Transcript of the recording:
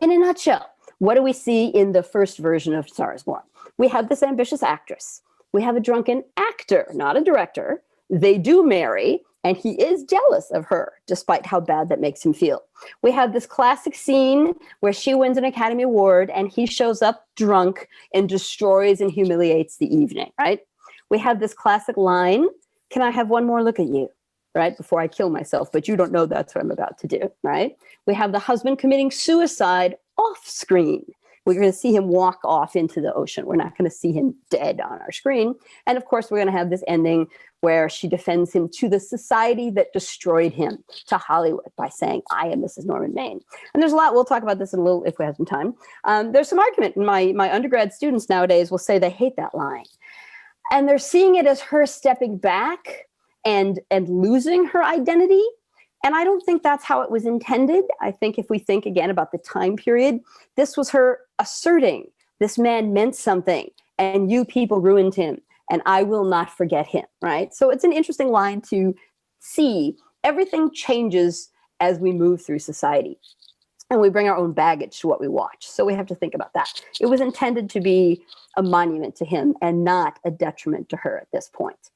In a nutshell, what do we see in the first version of Star is Born? We have this ambitious actress. We have a drunken actor, not a director. They do marry, and he is jealous of her, despite how bad that makes him feel. We have this classic scene where she wins an Academy Award, and he shows up drunk and destroys and humiliates the evening, right? We have this classic line, "Can I have one more look at you?" Right? Before I kill myself, but you don't know that's what I'm about to do, right? We have the husband committing suicide off screen. We're going to see him walk off into the ocean. We're not going to see him dead on our screen. And of course, we're going to have this ending where she defends him to the society that destroyed him, to Hollywood, by saying, "I am Mrs. Norman Maine." And there's a lot, we'll talk about this in a little if we have some time. There's some argument. My undergrad students nowadays will say they hate that line. And they're seeing it as her stepping back and losing her identity. And I don't think that's how it was intended. I think if we think again about the time period, this was her asserting this man meant something and you people ruined him and I will not forget him, right? So it's an interesting line to see. Everything changes as we move through society and we bring our own baggage to what we watch. So we have to think about that. It was intended to be a monument to him and not a detriment to her at this point.